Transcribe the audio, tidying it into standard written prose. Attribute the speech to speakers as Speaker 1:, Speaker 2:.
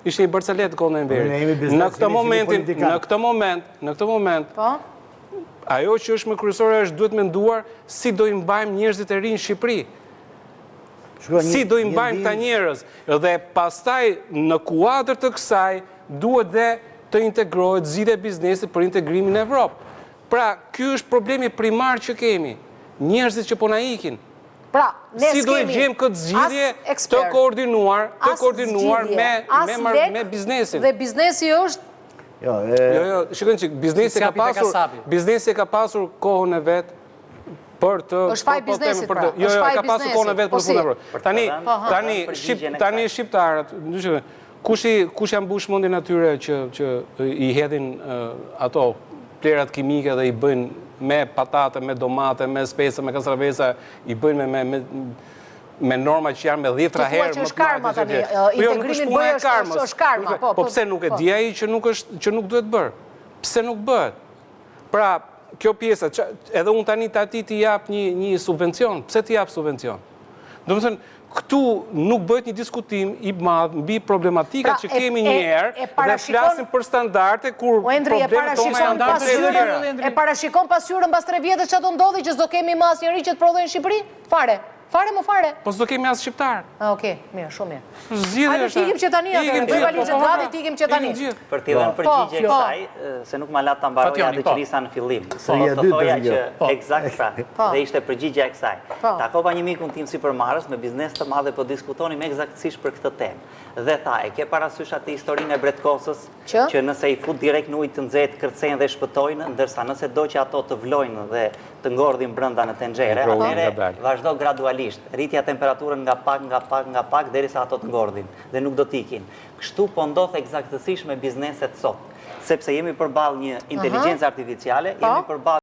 Speaker 1: Ishte i Barcelet kohën e Enverit. Në këtë moment, ajo që është më kryesore është duhet menduar si do i mbajmë njerëzit e rinj në Shqipëri. Si do i mbajmë këta njerëz dhe pastaj në kuadër të kësaj duhet dhe të integrohet zgjidhja e biznesit për integrimin në Evropë. Pra, ky është problemi primar që kemi. Njerëzit që po na ikin.
Speaker 2: Pra,
Speaker 1: si do i gjejmë këtë zgjidhje të koordinuar me biznesin.
Speaker 2: Dhe biznesi është
Speaker 1: Shikoni çik, biznesi ka pasur kohën e vet për të
Speaker 2: është faj biznesit pra.
Speaker 1: Ka pasur kohën e vet për fundë. Tani shqiptarët, kush janë mbush mendjen atyre që i hedhin ato plerat kimike dhe i bëjnë me patate, me domate, me spesa, me kasravesa, i bëjnë me norma që janë me 10 herë
Speaker 2: më të karma tani, integrimin bëj është karma.
Speaker 1: Po pse nuk e di ai që nuk duhet bërë? Pse nuk bëhet? Pra, kjo pjesa, edhe unë tani ti jap një subvencion. Pse ti jap subvencion? Do të thënë, këtu nuk bëhet një diskutim i madh mbi problematikat që kemi një herë dhe flasim për standarde kur problemet tona janë ndërtuar.
Speaker 2: E parashikon pasqyrën pas 3 vjetësh çfarë do ndodhi që s'do kemi më asnjëri që të prodhojë në Shqipëri? Fare më fare.
Speaker 1: Po s'do kemi as shqiptar.
Speaker 2: Okej, mirë, shumë mirë.
Speaker 1: Hajde
Speaker 2: ikim që tani atë, bëj valizën gati, ikim që tani.
Speaker 3: Për t'i dhënë përgjigje kësaj, se nuk ma lat ta mbaroja atë që nisa në fillim. Po të thoja që eksakt pra, dhe ishte përgjigja e kësaj. Takova një mikun tim sipërmarrës me biznes të madh dhe po diskutonim eksaktësisht për këtë temë. Dhe tha, e ke parasysh atë historinë e Bretkosës, që nëse i fut direkt në ujë të nxehtë kërcejnë dhe shpëtojnë, ndërsa nëse do që ato të vlojnë dhe të ngordhin brenda në tenxhere, atëherë vazhdo gradualisht, rritja temperaturën nga pak derisa ato të ngordhin dhe nuk do t'ikin. Kështu po ndodh eksaktësisht me bizneset sot, sepse jemi përballë një inteligjencë artificiale, jemi përballë